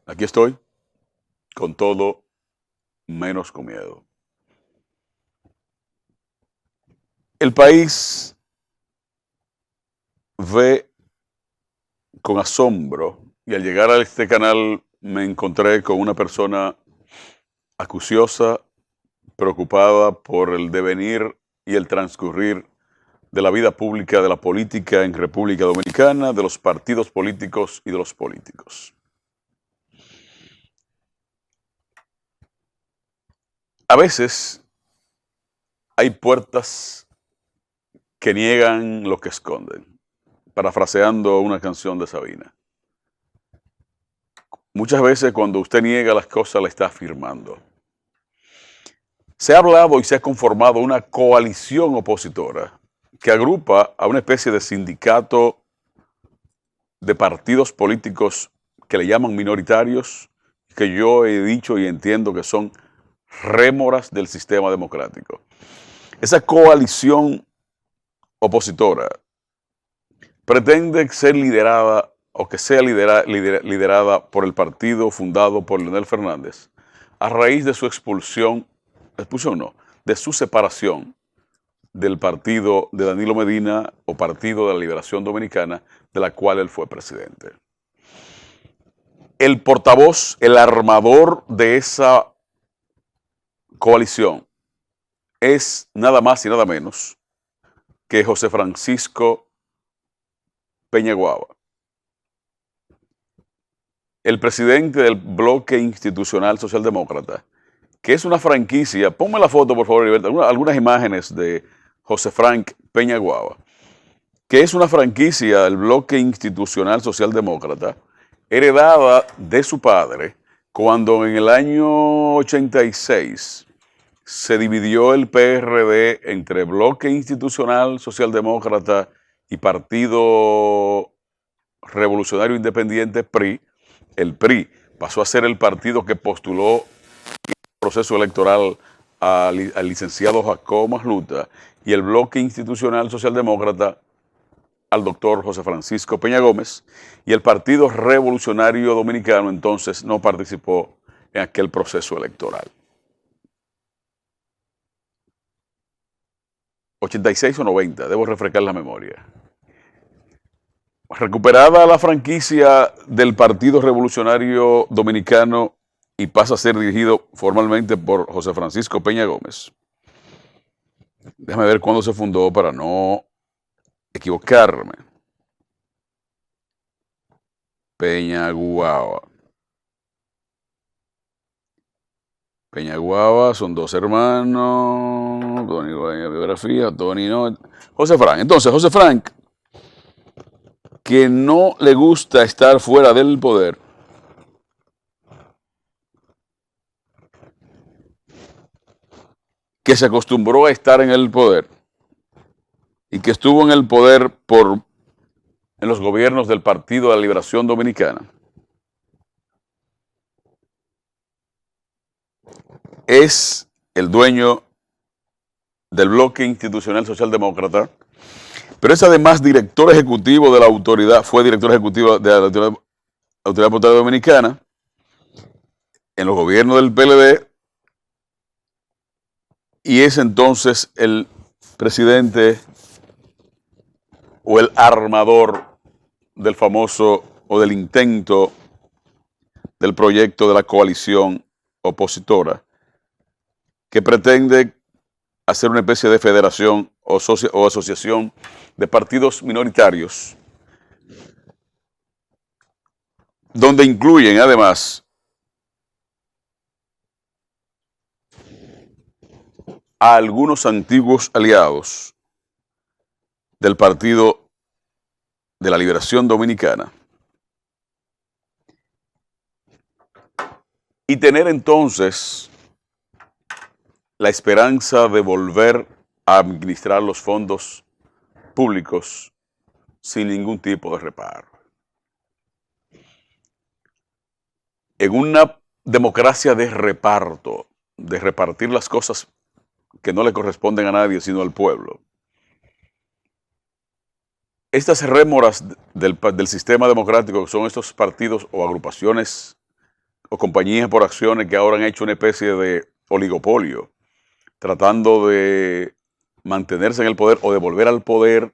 Aquí estoy, con todo menos con miedo. El país ve con asombro y al llegar a este canal me encontré con una persona acuciosa, preocupada por el devenir y el transcurrir de la vida pública, de la política en República Dominicana, de los partidos políticos y de los políticos. A veces hay puertas que niegan lo que esconden, parafraseando una canción de Sabina. Muchas veces cuando usted niega las cosas, la está afirmando. Se ha hablado y se ha conformado una coalición opositora que agrupa a una especie de sindicato de partidos políticos que le llaman minoritarios, que yo he dicho y entiendo que son rémoras del sistema democrático. Esa coalición opositora pretende ser liderada o que sea liderada por el partido fundado por Leonel Fernández a raíz de su expulsión no, de su separación del partido de Danilo Medina o Partido de la Liberación Dominicana, de la cual él fue presidente. El portavoz, el armador de esa coalición es nada más y nada menos que José Francisco Peñaguaba, el presidente del Bloque Institucional Socialdemócrata, que es una franquicia. Ponme la foto, por favor, Libertad, algunas imágenes de José Frank Peñaguaba, que es una franquicia del Bloque Institucional Socialdemócrata, heredada de su padre cuando en el año 86 se dividió el PRD entre Bloque Institucional Socialdemócrata y Partido Revolucionario Independiente PRI. El PRI pasó a ser el partido que postuló proceso electoral al licenciado Jacobo Masluta y el Bloque Institucional Socialdemócrata al doctor José Francisco Peña Gómez, y el Partido Revolucionario Dominicano entonces no participó en aquel proceso electoral. 86 o 90, debo refrescar la memoria. Recuperada la franquicia del Partido Revolucionario Dominicano y pasa a ser dirigido formalmente por José Francisco Peña Gómez. Déjame ver cuándo se fundó para no equivocarme. Peñaguaba. Peñaguaba son dos hermanos. Tony, biografía, Tony no. José Frank. Entonces, José Frank, que no le gusta estar fuera del poder, que se acostumbró a estar en el poder y que estuvo en el poder en los gobiernos del Partido de la Liberación Dominicana, es el dueño del Bloque Institucional Socialdemócrata, pero es además director ejecutivo de la autoridad, fue director ejecutivo de la Autoridad Portuaria Dominicana en los gobiernos del PLD y es entonces el presidente o el armador del famoso o del intento del proyecto de la coalición opositora que pretende hacer una especie de federación o asociación de partidos minoritarios donde incluyen además a algunos antiguos aliados del Partido de la Liberación Dominicana y tener entonces la esperanza de volver a administrar los fondos públicos sin ningún tipo de reparo. En una democracia de reparto, de repartir las cosas que no le corresponden a nadie sino al pueblo, estas rémoras del sistema democrático, que son estos partidos o agrupaciones o compañías por acciones que ahora han hecho una especie de oligopolio, tratando de mantenerse en el poder o de volver al poder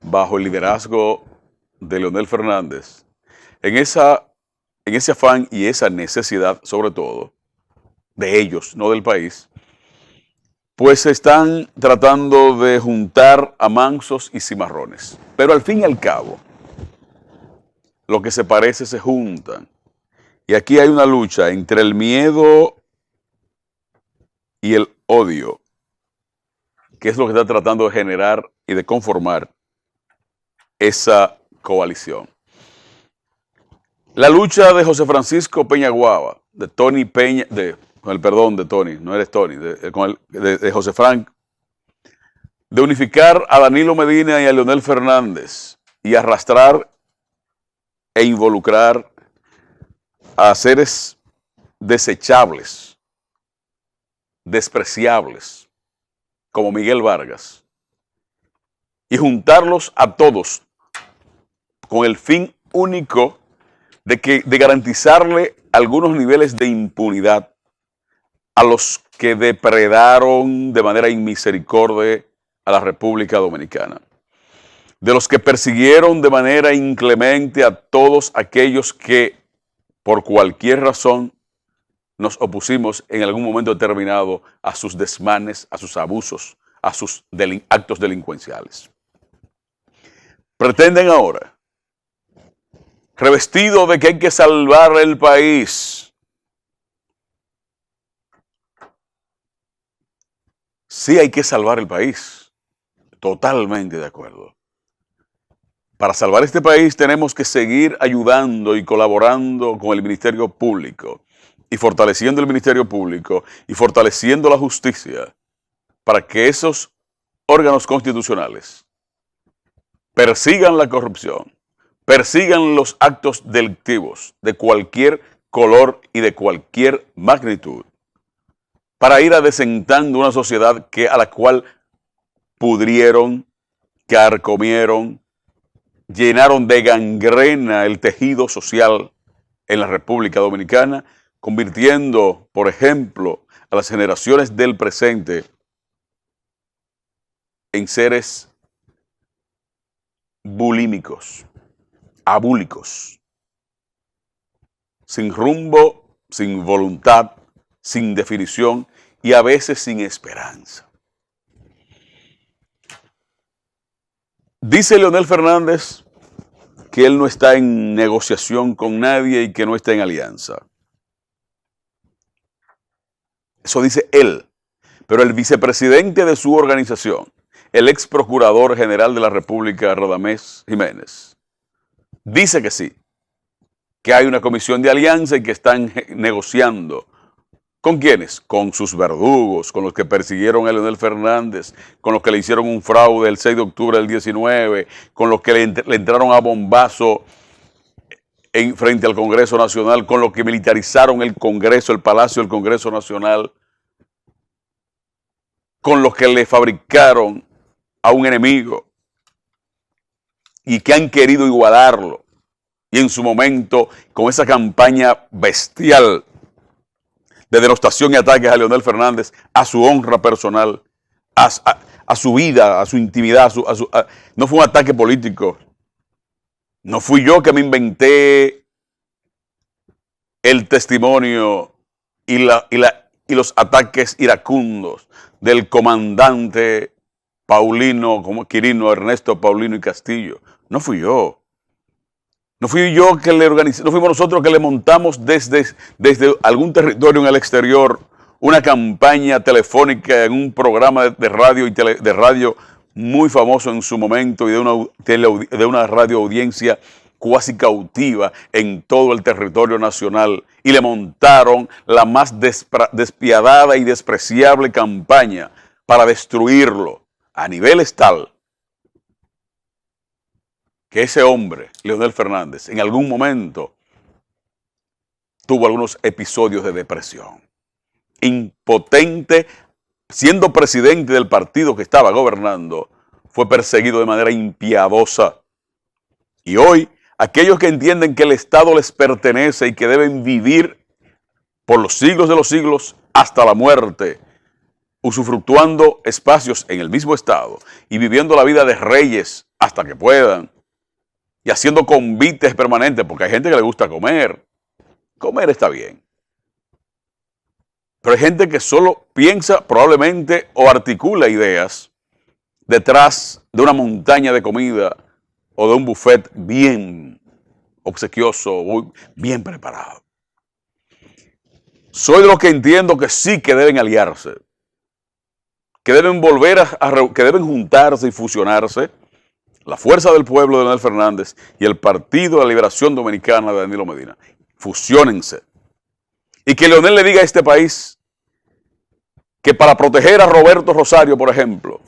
bajo el liderazgo de Leonel Fernández, en ese afán y esa necesidad, sobre todo, de ellos, no del país, pues están tratando de juntar a mansos y cimarrones. Pero al fin y al cabo, lo que se parece se juntan. Y aquí hay una lucha entre el miedo y el odio, que es lo que está tratando de generar y de conformar esa coalición. La lucha de José Francisco Peña Guava, de Tony Peña, con el perdón de Tony, no eres Tony, de José Frank, de unificar a Danilo Medina y a Leonel Fernández y arrastrar e involucrar a seres desechables, despreciables, como Miguel Vargas, y juntarlos a todos con el fin único de garantizarle algunos niveles de impunidad a los que depredaron de manera inmisericordia a la República Dominicana, de los que persiguieron de manera inclemente a todos aquellos que, por cualquier razón, nos opusimos en algún momento determinado a sus desmanes, a sus abusos, a sus actos delincuenciales. Pretenden ahora, revestido de que hay que salvar el país, sí hay que salvar el país, totalmente de acuerdo. Para salvar este país tenemos que seguir ayudando y colaborando con el Ministerio Público y fortaleciendo el Ministerio Público y fortaleciendo la justicia para que esos órganos constitucionales persigan la corrupción, persigan los actos delictivos de cualquier color y de cualquier magnitud, para ir adecentando una sociedad a la cual pudrieron, carcomieron, llenaron de gangrena el tejido social en la República Dominicana, convirtiendo, por ejemplo, a las generaciones del presente en seres bulímicos, abúlicos, sin rumbo, sin voluntad, sin definición y a veces sin esperanza. Dice Leonel Fernández que él no está en negociación con nadie y que no está en alianza. Eso dice él. Pero el vicepresidente de su organización, el ex procurador general de la República, Radamés Jiménez, dice que sí, que hay una comisión de alianza y que están negociando. ¿Con quiénes? Con sus verdugos, con los que persiguieron a Leonel Fernández, con los que le hicieron un fraude el 6 de octubre del 19, con los que le entraron a bombazo frente al Congreso Nacional, con los que militarizaron el Congreso, el Palacio del Congreso Nacional, con los que le fabricaron a un enemigo y que han querido igualarlo. Y en su momento, con esa campaña bestial de denostación y ataques a Leonel Fernández, a su honra personal, a su vida, a su intimidad, no fue un ataque político. No fui yo que me inventé el testimonio y los ataques iracundos del comandante Paulino, como Quirino, Ernesto Paulino y Castillo. No fui yo. No fui yo que le organizé, no fuimos nosotros que le montamos desde algún territorio en el exterior una campaña telefónica en un programa de radio muy famoso en su momento y de una radio audiencia cuasi cautiva en todo el territorio nacional, y le montaron la más despiadada y despreciable campaña para destruirlo a niveles tal que ese hombre, Leonel Fernández, en algún momento tuvo algunos episodios de depresión. Impotente, siendo presidente del partido que estaba gobernando, fue perseguido de manera impiadosa. Y hoy, aquellos que entienden que el Estado les pertenece y que deben vivir por los siglos de los siglos hasta la muerte, usufructuando espacios en el mismo estado y viviendo la vida de reyes hasta que puedan y haciendo convites permanentes, porque hay gente que le gusta comer. Comer está bien. Pero hay gente que solo piensa probablemente o articula ideas detrás de una montaña de comida o de un buffet bien obsequioso, bien preparado. Soy de los que entiendo que sí que deben aliarse, que deben que deben juntarse y fusionarse la Fuerza del Pueblo de Leonel Fernández y el Partido de la Liberación Dominicana de Danilo Medina. Fusiónense. Y que Leonel le diga a este país que para proteger a Roberto Rosario, por ejemplo,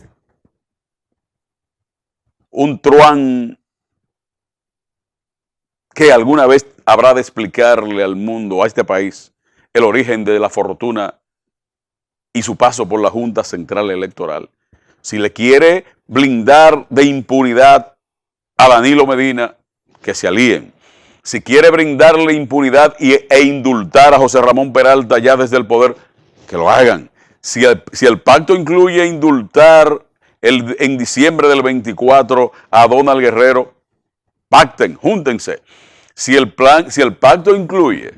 un truán que alguna vez habrá de explicarle al mundo, a este país, el origen de la fortuna y su paso por la Junta Central Electoral. Si le quiere blindar de impunidad a Danilo Medina, que se alíen. Si quiere brindarle impunidad e indultar a José Ramón Peralta ya desde el poder, que lo hagan. Si el pacto incluye indultar en diciembre del 24 a Donald Guerrero, pacten, júntense. Si el pacto incluye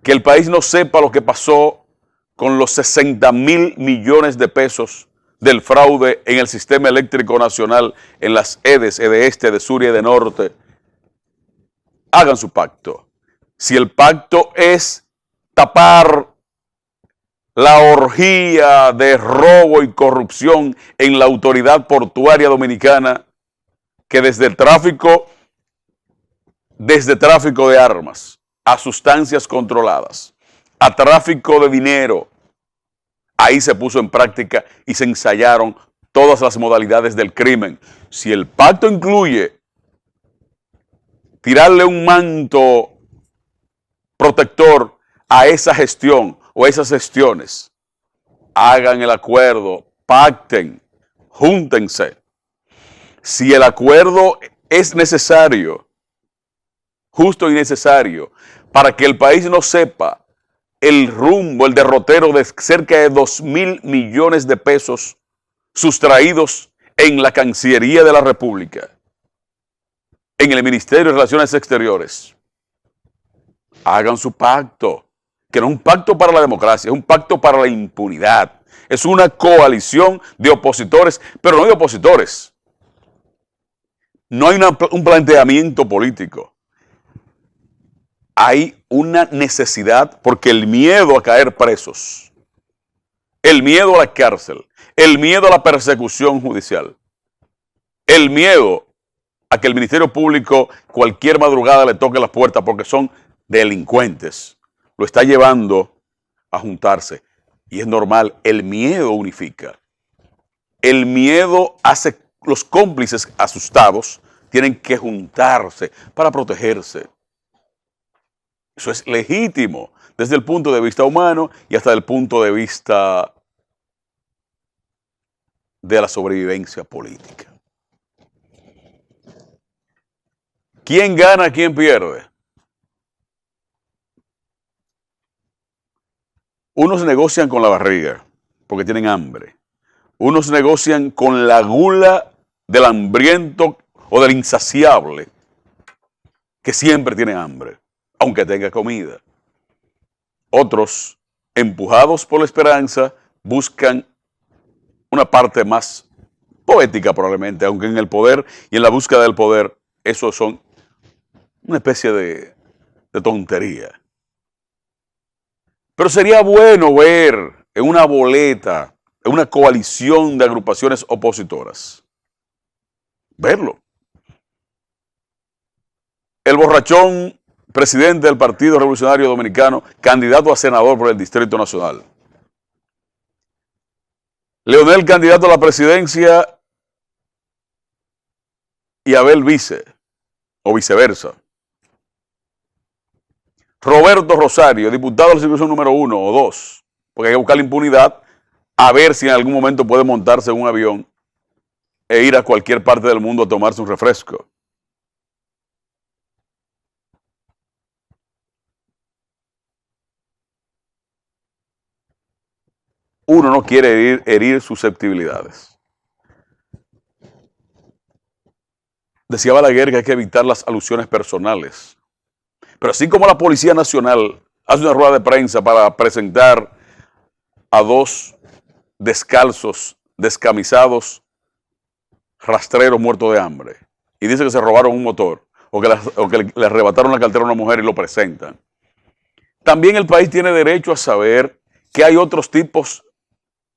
que el país no sepa lo que pasó con los 60,000 millones de pesos del fraude en el sistema eléctrico nacional, en las EDES, EDE Este, EDE Sur y EDE Norte, hagan su pacto. Si el pacto es tapar la orgía de robo y corrupción en la autoridad portuaria dominicana, que desde tráfico de armas a sustancias controladas, a tráfico de dinero, ahí se puso en práctica y se ensayaron todas las modalidades del crimen. Si el pacto incluye tirarle un manto protector a esa gestión o a esas gestiones, hagan el acuerdo, pacten, júntense. Si el acuerdo es necesario, justo y necesario, para que el país no sepa el rumbo, el derrotero de cerca de 2,000 millones de pesos sustraídos en la Cancillería de la República, en el Ministerio de Relaciones Exteriores, hagan su pacto, que no es un pacto para la democracia, es un pacto para la impunidad. Es una coalición de opositores, pero no de opositores. No hay un planteamiento político. Hay una necesidad porque el miedo a caer presos, el miedo a la cárcel, el miedo a la persecución judicial, el miedo a que el Ministerio Público cualquier madrugada le toque las puertas porque son delincuentes, lo está llevando a juntarse. Y es normal, el miedo unifica. El miedo hace los cómplices asustados tienen que juntarse para protegerse. Eso es legítimo desde el punto de vista humano y hasta el punto de vista de la sobrevivencia política. ¿Quién gana, quién pierde? Unos negocian con la barriga porque tienen hambre. Unos negocian con la gula del hambriento o del insaciable que siempre tiene hambre, aunque tenga comida. Otros, empujados por la esperanza, buscan una parte más poética probablemente, aunque en el poder y en la búsqueda del poder, eso son una especie de tontería. Pero sería bueno ver en una boleta, en una coalición de agrupaciones opositoras, verlo. El borrachón presidente del Partido Revolucionario Dominicano, candidato a senador por el Distrito Nacional. Leonel, candidato a la presidencia, y Abel vice, o viceversa. Roberto Rosario, diputado de la circunscripción número 1 o 2, porque hay que buscar la impunidad, a ver si en algún momento puede montarse en un avión e ir a cualquier parte del mundo a tomarse un refresco. uno no quiere herir susceptibilidades. Decía Balaguer que hay que evitar las alusiones personales. Pero así como la Policía Nacional hace una rueda de prensa para presentar a dos descalzos, descamisados, rastreros muertos de hambre, y dice que se robaron un motor, o que le arrebataron la cartera a una mujer y lo presentan, también el país tiene derecho a saber que hay otros tipos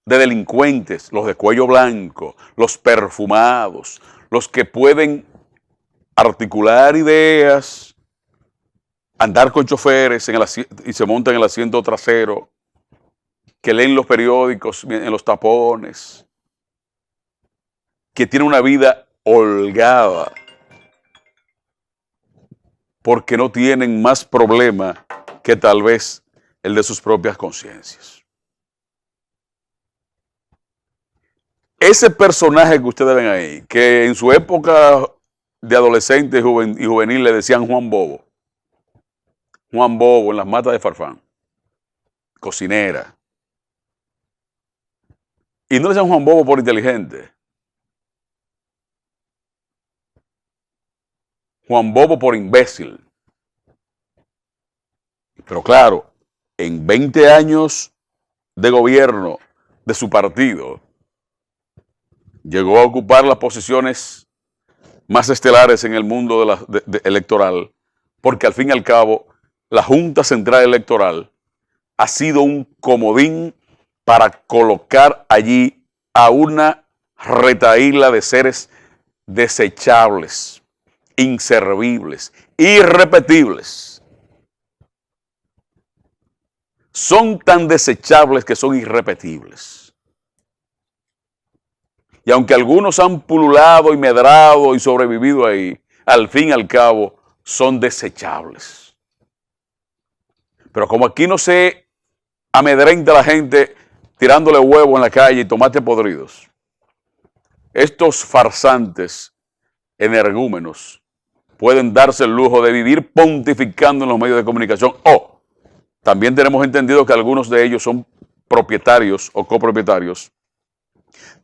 de delincuentes, los de cuello blanco, los perfumados, los que pueden articular ideas, andar con choferes y se montan en el asiento trasero, que leen los periódicos en los tapones, que tienen una vida holgada, porque no tienen más problema que tal vez el de sus propias conciencias. Ese personaje que ustedes ven ahí, que en su época de adolescente y juvenil le decían Juan Bobo en las matas de Farfán, cocinera. Y no le decían Juan Bobo por inteligente. Juan Bobo por imbécil. Pero claro, en 20 años de gobierno de su partido, llegó a ocupar las posiciones más estelares en el mundo electoral, porque al fin y al cabo, la Junta Central Electoral ha sido un comodín para colocar allí a una retahíla de seres desechables, inservibles, irrepetibles. Son tan desechables que son irrepetibles. Y aunque algunos han pululado y medrado y sobrevivido ahí, al fin y al cabo son desechables. Pero como aquí no se amedrenta la gente tirándole huevo en la calle y tomates podridos, estos farsantes energúmenos pueden darse el lujo de vivir pontificando en los medios de comunicación. También tenemos entendido que algunos de ellos son propietarios o copropietarios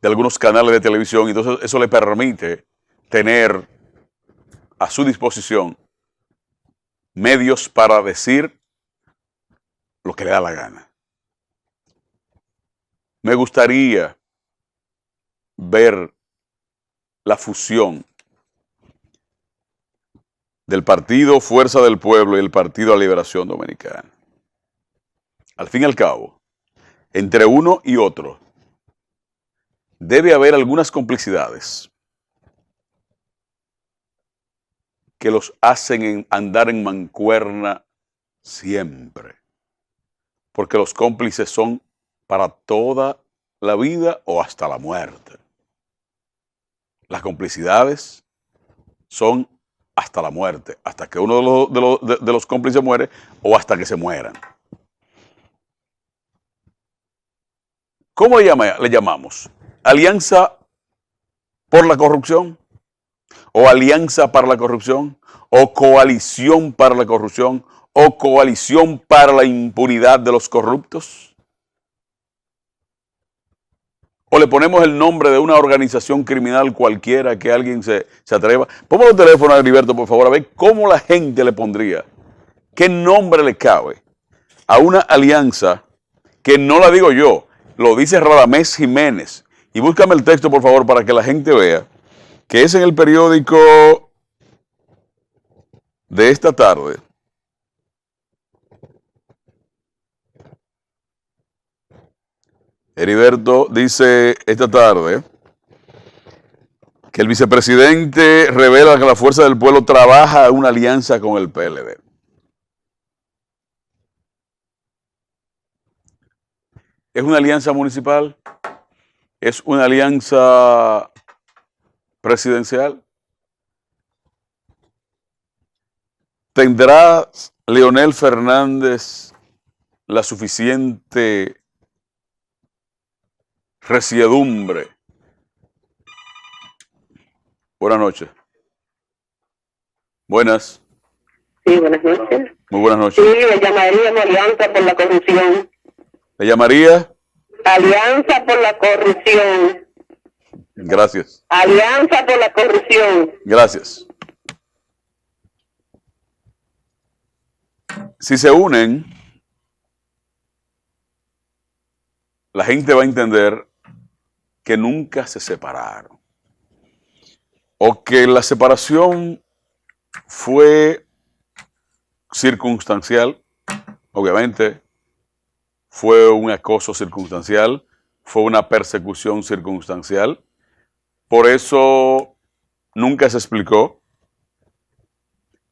de algunos canales de televisión, y entonces eso le permite tener a su disposición medios para decir lo que le da la gana. Me gustaría ver la fusión del Partido Fuerza del Pueblo y el Partido de la Liberación Dominicana. Al fin y al cabo, entre uno y otro, debe haber algunas complicidades que los hacen andar en mancuerna siempre. Porque los cómplices son para toda la vida o hasta la muerte. Las complicidades son hasta la muerte, hasta que uno de los cómplices muere o hasta que se mueran. ¿Cómo le llamamos? ¿Alianza por la corrupción? ¿O alianza para la corrupción? ¿O coalición para la corrupción? ¿O coalición para la impunidad de los corruptos? ¿O le ponemos el nombre de una organización criminal cualquiera que alguien se atreva? Ponme el teléfono a Heriberto, por favor, a ver cómo la gente le pondría. ¿Qué nombre le cabe a una alianza que no la digo yo? Lo dice Radamés Jiménez. Y búscame el texto, por favor, para que la gente vea que es en el periódico de esta tarde. Heriberto dice esta tarde que el vicepresidente revela que la Fuerza del Pueblo trabaja en una alianza con el PLD. ¿Es una alianza municipal? ¿Es una alianza presidencial? ¿Tendrá Leonel Fernández la suficiente resiedumbre? Buenas noches. Buenas. Sí, buenas noches. Muy buenas noches. Sí, le llamaría alianza por la corrupción. ¿Le llamaría? Alianza por la corrupción. Gracias. Alianza por la corrupción. Gracias. Si se unen, la gente va a entender que nunca se separaron. O que la separación fue circunstancial, obviamente, fue un acoso circunstancial, fue una persecución circunstancial. Por eso nunca se explicó.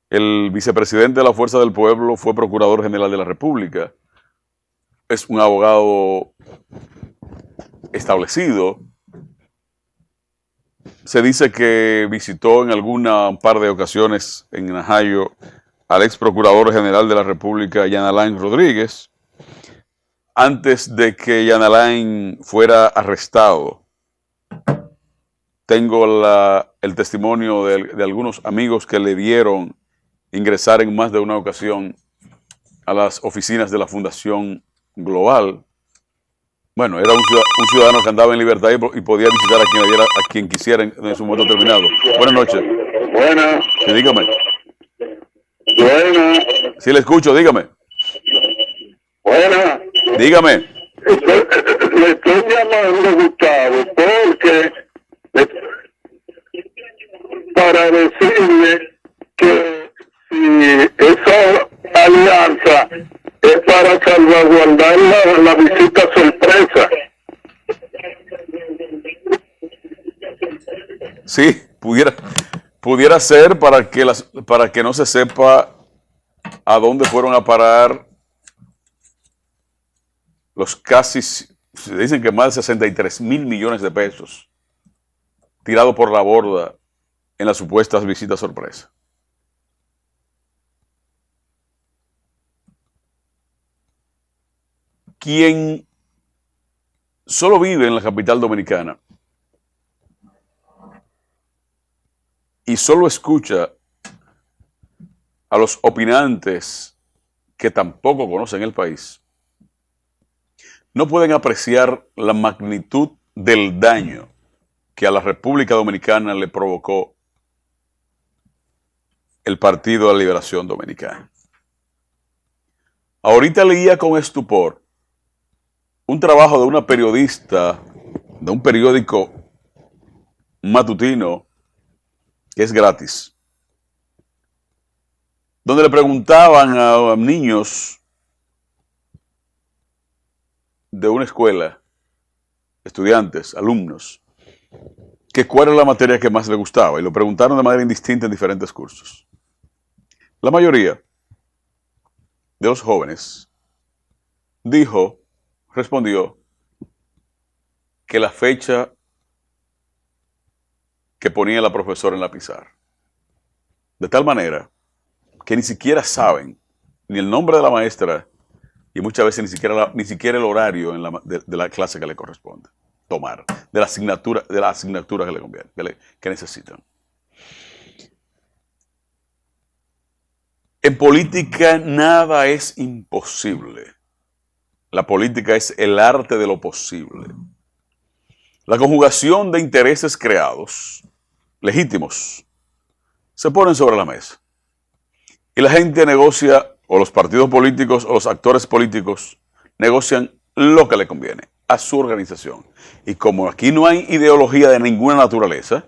El vicepresidente de la Fuerza del Pueblo fue Procurador General de la República. Es un abogado establecido. Se dice que visitó en un par de ocasiones en Najayo al ex Procurador General de la República, Jean Alain Rodríguez, antes de que Jean Alain fuera arrestado. Tengo el testimonio de algunos amigos que le vieron ingresar en más de una ocasión a las oficinas de la Fundación Global. Bueno, era un ciudadano que andaba en libertad y podía visitar a quien quisiera en su momento terminado. Buenas noches. Buenas. Sí, dígame. Buenas. Sí, le escucho, dígame. Buenas. Dígame. Le estoy llamando, Gustavo, porque para decirle que si esa alianza es para salvaguardar la visita sorpresa. Sí, pudiera ser para que no se sepa a dónde fueron a parar los casi, se dicen que más de 63 mil millones de pesos tirados por la borda en las supuestas visitas sorpresa. Quien solo vive en la capital dominicana y solo escucha a los opinantes que tampoco conocen el país, no pueden apreciar la magnitud del daño que a la República Dominicana le provocó el Partido de la Liberación Dominicana. Ahorita leía con estupor un trabajo de una periodista de un periódico matutino que es gratis, donde le preguntaban a niños de una escuela, estudiantes, alumnos, que cuál era la materia que más le gustaba, y lo preguntaron de manera indistinta en diferentes cursos. La mayoría de los jóvenes respondió que la fecha que ponía la profesora en la pizarra. De tal manera que ni siquiera saben ni el nombre de la maestra y muchas veces ni siquiera el horario de la clase que le corresponde tomar, de la asignatura que le conviene, que necesitan. En política nada es imposible. La política es el arte de lo posible. La conjugación de intereses creados, legítimos, se ponen sobre la mesa. Y la gente negocia, o los partidos políticos o los actores políticos negocian lo que le conviene a su organización. Y como aquí no hay ideología de ninguna naturaleza,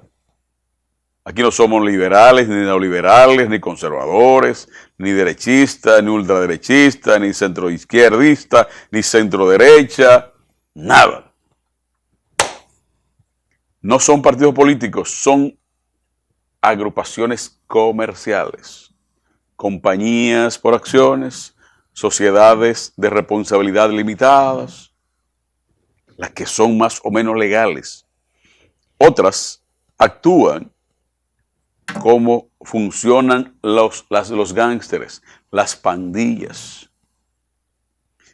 aquí no somos liberales, ni neoliberales, ni conservadores, ni derechistas, ni ultraderechistas, ni centroizquierdistas, ni centroderecha, nada. No son partidos políticos, son agrupaciones comerciales, compañías por acciones, sociedades de responsabilidad limitadas, las que son más o menos legales. Otras actúan como funcionan los gángsteres, las pandillas.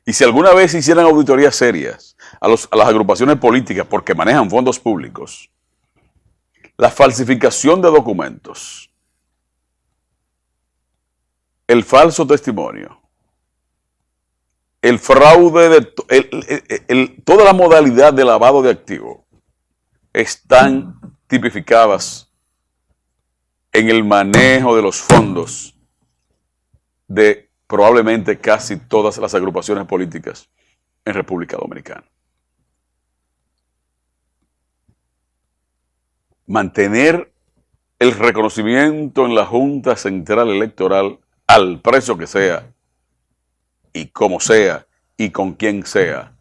Y si alguna vez hicieran auditorías serias a las agrupaciones políticas porque manejan fondos públicos, la falsificación de documentos, el falso testimonio, el fraude, toda la modalidad de lavado de activos están tipificadas en el manejo de los fondos de probablemente casi todas las agrupaciones políticas en República Dominicana. Mantener el reconocimiento en la Junta Central Electoral al precio que sea, y como sea, y con quien sea,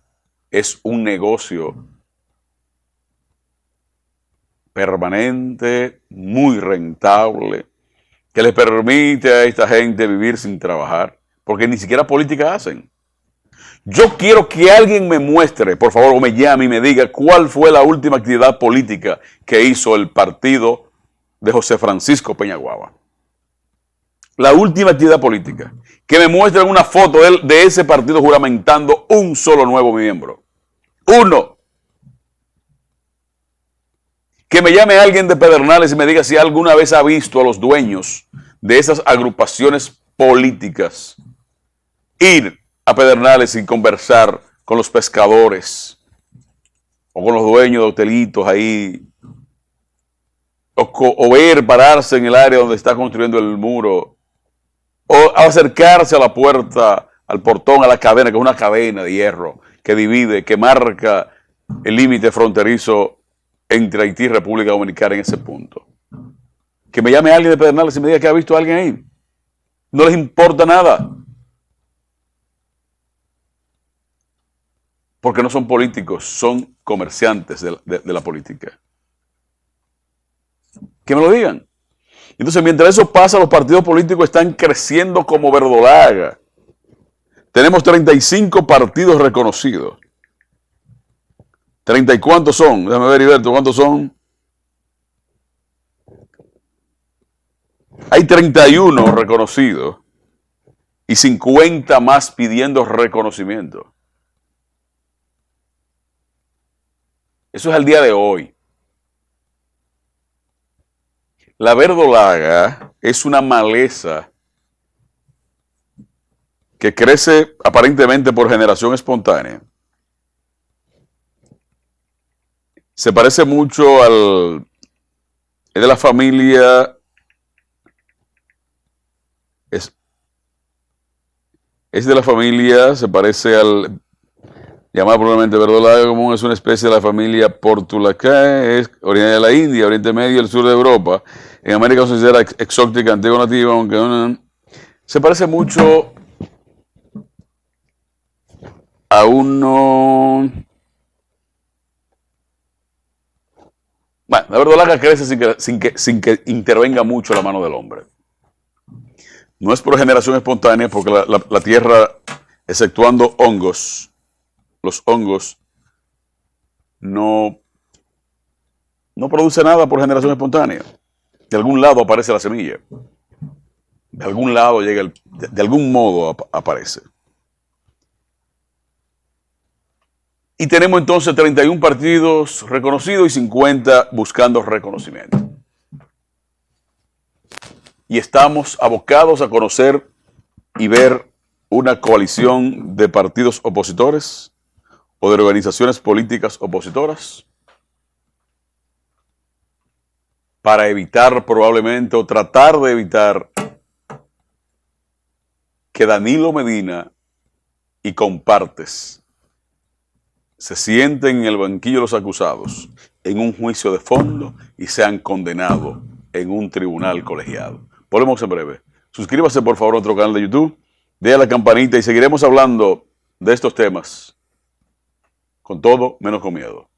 es un negocio permanente, muy rentable, que les permite a esta gente vivir sin trabajar, porque ni siquiera política hacen. Yo quiero que alguien me muestre, por favor, o me llame y me diga cuál fue la última actividad política que hizo el partido de José Francisco Peñaguaba. La última actividad política. Que me muestren una foto de ese partido juramentando un solo nuevo miembro. Uno. Que me llame alguien de Pedernales y me diga si alguna vez ha visto a los dueños de esas agrupaciones políticas ir a Pedernales y conversar con los pescadores o con los dueños de hotelitos ahí, o ver pararse en el área donde está construyendo el muro, o acercarse a la puerta, al portón, a la cadena, que es una cadena de hierro que divide, que marca el límite fronterizo entre Haití y República Dominicana en ese punto. Que me llame alguien de Pedernales y me diga que ha visto a alguien ahí. No les importa nada. Porque no son políticos, son comerciantes de la política. Que me lo digan. Entonces, mientras eso pasa, los partidos políticos están creciendo como verdolaga. Tenemos 35 partidos reconocidos. ¿30 y cuántos son? Déjame ver, Heriberto, ¿cuántos son? Hay 31 reconocidos y 50 más pidiendo reconocimiento. Eso es al día de hoy. La verdolaga es una maleza que crece aparentemente por generación espontánea. Se parece mucho es de la familia, es de la familia, se parece al, llamada probablemente verdolaga común, es una especie de la familia Portulacae, es originaria de la India, Oriente Medio y el sur de Europa. En América se considera exótica, antigua, nativa, aunque se parece mucho a uno. Bueno, la verdolaga crece sin que intervenga mucho la mano del hombre. No es por generación espontánea, porque la tierra, exceptuando hongos, los hongos no produce nada por generación espontánea. De algún lado aparece la semilla. De algún lado llega, de algún modo aparece. Y tenemos entonces 31 partidos reconocidos y 50 buscando reconocimiento. Y estamos abocados a conocer y ver una coalición de partidos opositores o de organizaciones políticas opositoras para evitar probablemente o tratar de evitar que Danilo Medina y compartes se sienten en el banquillo de los acusados en un juicio de fondo y sean condenados en un tribunal colegiado. Volvemos en breve. Suscríbase por favor a nuestro canal de YouTube, dé a la campanita y seguiremos hablando de estos temas con todo menos con miedo.